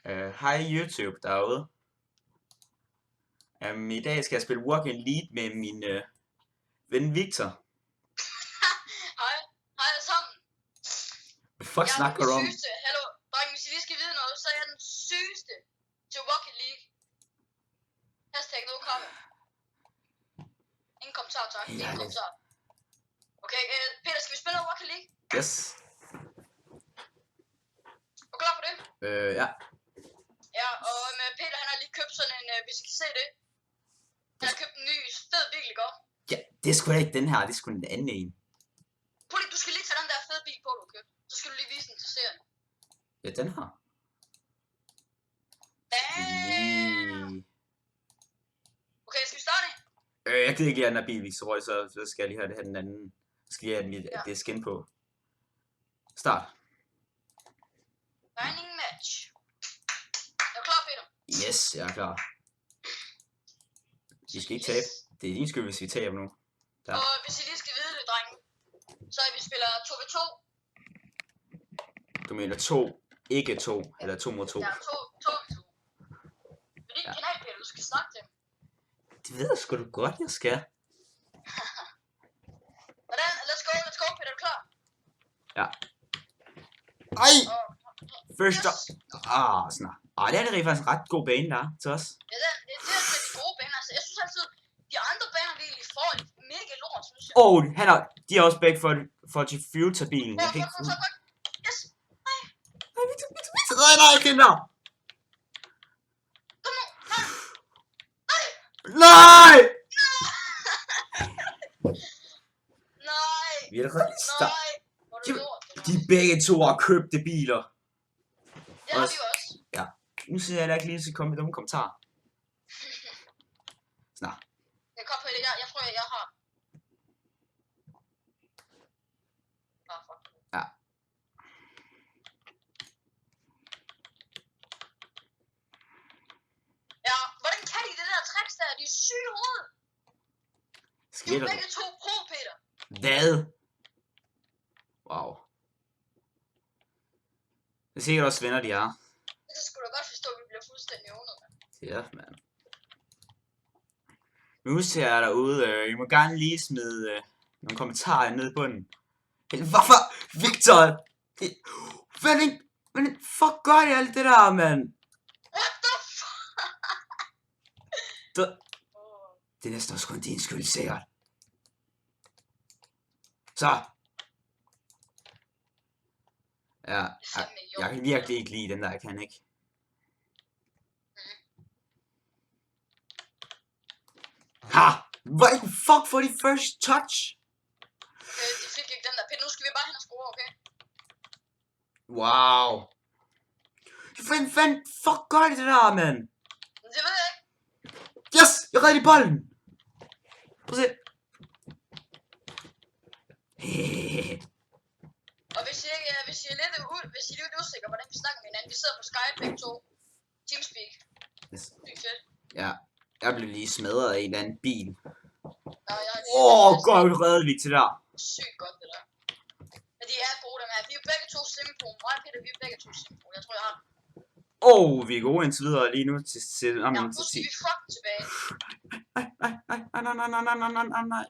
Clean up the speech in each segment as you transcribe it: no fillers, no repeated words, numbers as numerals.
Hej YouTube derude. I dag skal jeg spille Walk in Lead med min ven Victor. Hej alle sammen. Hvad fuck snakker du om? Hallo, drenge, hvis I lige skal vide noget, så er jeg den sygeste til Walk in League. Hashtag no comment. Ingen kommentar, tak. Ingen kommentar. Okay, Peter, skal vi spille noget Walk in League? Yes. Er du klar for det? Ja. Ja, og Peter han har lige købt sådan en, hvis I kan se det. Han har købt en ny fed bil, ikke godt? Ja, det er sgu da ikke den her, det er sgu den anden en. Pulli, du skal lige tage den der fede bil på, du har købt. Så skal du lige vise den til serien. Ja, den her. Okay, skal vi starte? Jeg gider ikke lige have den her bil, så skal jeg lige have den anden. Så skal jeg have det skin på. Start. Signing match. Er du klar, Peter? Yes, jeg er klar. Vi skal ikke tabe. Det er din skyld, hvis vi taber nu. Der. Og hvis I lige skal vide det, drenge, så vi spiller 2v2. Du mener 2, ikke 2, eller 2 mod 2? Ja, 2v2. Det er din kanal, Peter, du skal snakke til. Det ved jeg sgu da godt, jeg skal. Hvordan? Let's go, Peter, er du klar? Ja. Ej! First up. Sådan. Det er det faktisk en ret god bane, der er til os. Ja, det er de gode baner. Altså, jeg synes altid, de andre baner, vi egentlig får, er mega lort, synes jeg. De er også begge for til Future-bilen. Ja, yes. Nej, kinder! Kom nu, Nej! Nej! Vi er rigtig start. Hvor er det lort, De begge to har købte biler. Det har vi også. Ja. Nu siger jeg da ikke lige, at komme med dumme kommentarer. Snart. Jeg kom på det, jeg tror, jeg har. Fuck. Ja. Ja, hvordan kan de det der tricks der? De er syge i hovedet. De er begge to pro, Peter. Hvad? Wow. Det er sikkert også venner, de er. Det skulle du godt forstå, at vi bliver fuldstændig åbnet, mand. Ja, mand. Nu ser jeg derude, I må gerne lige smide nogle kommentarer ned i bunden. Hvorfor? Victor! Hvad fuck gør det alt det der, mand? What the fuck? Det er næsten også kun din skyld, sikkert. Så. Ja, jeg kan virkelig ikke lide den der, jeg kan ikke. Ha! Hvad fuck for de first touch? De fik ikke den der. Peter, nu skal vi bare hen og score, okay? Wow. Hvad fuck gør det der, mand? Det ved jeg ikke. Yes! Jeg redder i bolden! Prøv at se. Og hvis I er lidt usikre, hvordan vi snakker med hinanden, vi sidder på Skype begge to. Teamspeak. Sygt fedt. Ja, jeg blev lige smadret af en eller anden bil. Godt reddet vi til der. Sygt godt det der. Men de er gode dem her. Vi er jo begge to simpro. Mig og Peter, vi er begge to simpro. Jeg tror jeg har den. Vi er gode indtil videre lige nu til ja, nu skal vi fucking tilbage. Nej.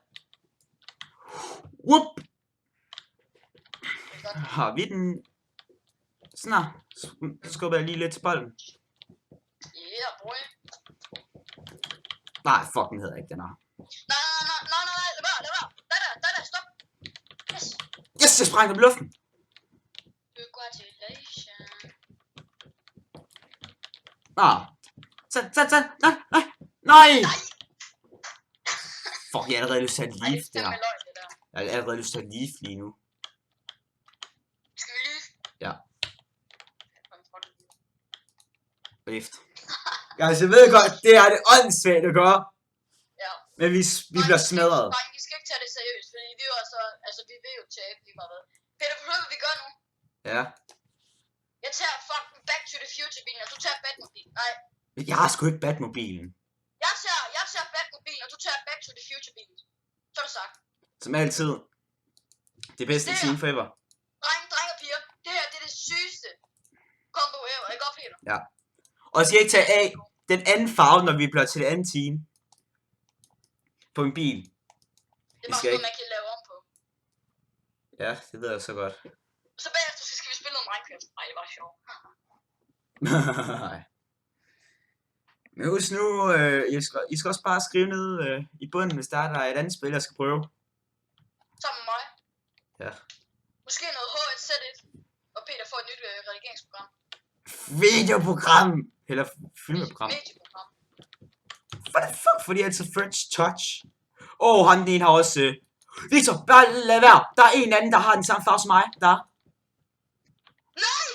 Whoop! Har vi den? Sådan. Så skubber jeg lige lidt til bolden. Yeah, boy. Nej, fuck, den hedder ikke den her. Nej, lad være. Der, stop. Yes, jeg sprang op i luften. Congratulations. Nej! Fuck, jeg har allerede lyst til at leaf det her. Jeg har allerede lyst til at leaf lige nu. Skal vi leaf? Ja. Lift. Jeg ved godt, det er det åndssvagt at gøre. Ja. Men vi bliver smadret. Vi skal ikke tage det seriøst, fordi vi er jo altså vi vil jo tabe lige meget hvad. Peter, kan du høre, hvad vi gør nu? Ja. Jeg tager fucking Back to the Future-bilen, og du tager Batmobilen. Nej. Jeg har sgu ikke Batmobilen. Jeg tager Batmobilen, og du tager Back to the Future-bilen. Så er det sagt. Som altid. Det bedste team forever. Drenge og piger, det her det er det sygeste combo ever, ikke godt, Peter? Ja. Og skal jeg ikke tage af den anden farve, når vi bliver til det andet team? På min bil. Det er Vi bare skal sådan noget, ikke. man kan lave om på. Ja, det ved jeg så godt. Så bagefter så skal vi spille noget Minecraft. Ej, det var sjovt. Nej. Men husk nu, I skal også bare skrive ned i bunden, hvis der er et andet spil, jeg skal prøve. Sammen med mig. Ja. Måske noget H1Z1. Og Peter får et nyt redigeringsprogram. Videoprogram! Eller filmeprogram. Medieprogram. What the fuck? Fordi det er altså French Touch. Han den ene har også... Victor, bare lad være. Der er en anden, der har den samme farve som mig. Der. Nej!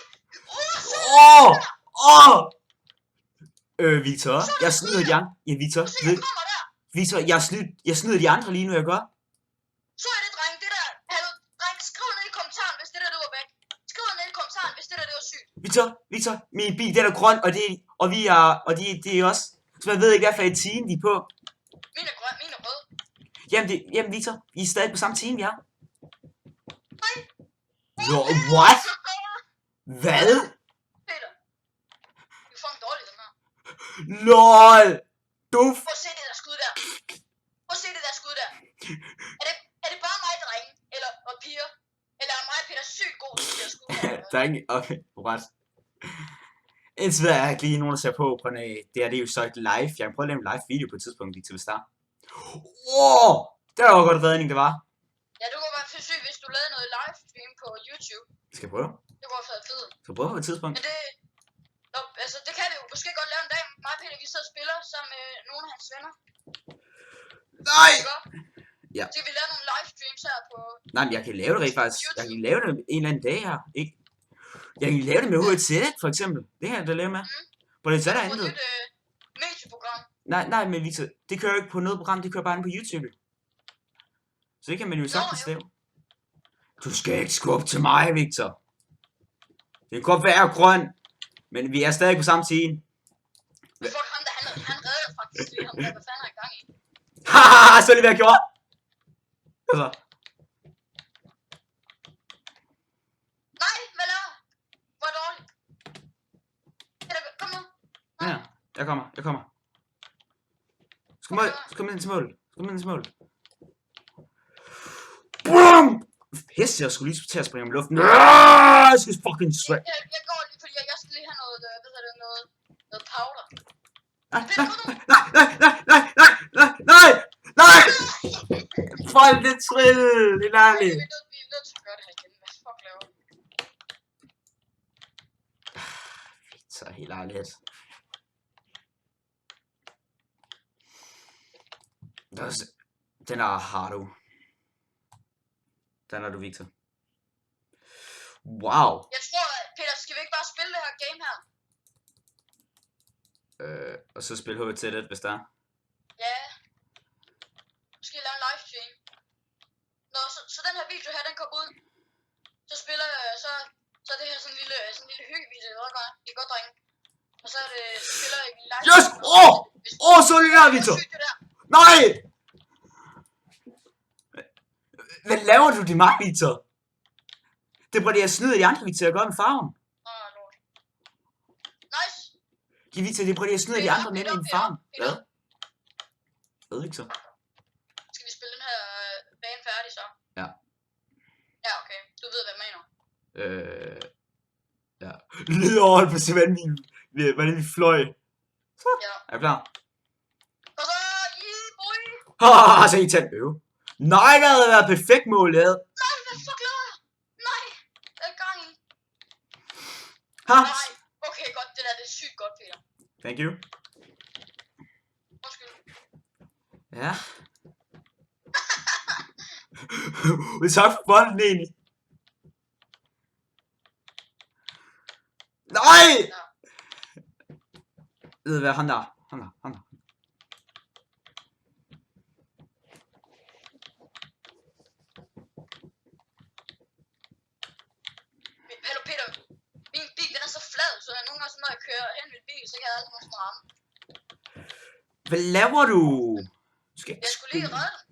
Victor, jeg snyder de andre. Ja, Victor. Så jeg kommer der. Victor, jeg snyder de andre lige nu, jeg gør. Så er det, dreng. Det der. Hallo, dreng. Skriv ned i kommentaren, hvis det der, det var væk. Skriv ned i kommentaren, hvis det der, det var sygt. Victor, min bil, den er grøn, og det er også... Så man ved ikke, hvad for et team de er på. Min er grøn, min er rød. Jamen, Victor, vi er stadig på samme team, vi er. Nej. What? Hvad? Peter. Du er fucking dårlig, den her. LOL! Du... Prøv at se det der skud der. Prøv at se det der skud der. Er det bare mig, drenge? Eller og piger? Eller er mig og Peter sygt god til det der skud der? Der er ikke... Okay, ret. Indtil videre er jeg ikke lige nogen, der ser på det her, det er jo så et live. Jeg kan prøve at lave en live video på et tidspunkt, Victor, hvis der er. Det var godt redning, det var. Ja, du kunne være for syg, hvis du lavede noget livestream på YouTube. Skal jeg prøve? Det kunne være fedt. Skal jeg prøve på et tidspunkt? Men det... Nå, altså, det kan vi jo måske godt lave en dag. Mig og Peter, vi sidder og spiller sammen med nogle af hans venner. Nej! Ja. Så kan vi lave nogle livestreams her på... Nej, men jeg kan lave det rent faktisk. Jeg kan lave det en eller anden dag her, ikke? Jeg kan lave det med H1Z, for eksempel. Det her, der laver med. Hvor det så der På et andet. nyt medieprogram. Nej, men Victor, det kører jo ikke på noget program, det kører bare på YouTube. Så det kan man jo sagtens lave. Du skal ikke skubbe til mig, Victor. Det kan godt være grøn, men vi er stadig på samme team. Fuck ham der, han redder faktisk lige ham der, hvad fanden er i gang i? Haha, så lige hvad jeg gjorde. Altså. Nej, hvad laver? Hvor dårligt. Kom nu. Ja, jeg kommer. Kom ind til mål. Boom! Pisse, jeg skulle lige til at springe om luften. Jeg skal fucking sweat. Jeg går lige, fordi jeg skal lige have noget, hvad hedder det, noget powder. Nej! Folk, det er trill, det er lærligt. Vi er nødt til at gøre det her igen. Hvad fuck laver du? Så helt ærligt. Den har du. Den har du, Victor. Wow. Jeg tror, Peter, skal vi ikke bare spille det her game her? Og så spille H1Z1, hvis der er. Ja. Måske lave en livestream. Nå, så den her video her, den kommer ud. Så spiller så er det her sådan en lille hyggevideo, det er godt, drenge. Og så er det, så spiller jeg en livestream. Yes! Så er det der, Victor! Nej! Hvad laver du, din magt, Victor? Det er bare det, jeg snyder de andre, Victor, jeg gør med farven. Lort. Nice. Ja, Victor, det er bare det, jeg snyder de andre med med farven. Hvad? Hvad, Victor? Skal vi spille den her bane færdig så? Ja. Ja, okay. Du ved, hvad jeg mener. Ja. Lige over på se, hvordan vi fløj. Så, ja. Er du klar? Og så, boy! Haha, så I tager øve. Nej, det havde været perfekt mål, lavet. Nej, hvad fuck laver jeg? Nej, hvad er gang i? Ha? Nej, okay, godt, det er sygt godt, Peter. Thank you. Undskyld. Ja. Tak for bolden, egentlig. Nej! Ja. Ved du hvad, han der. Hallo Peter, min bil den er så flad, så nogle gange når jeg kører hen med bil, så kan jeg aldrig måske ramme. Hvad laver du? Jeg skulle lige redde den.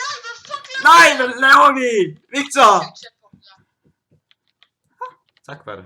Nej, hvad fuck laver Nej, hvad laver vi? Victor! du? Tak for det.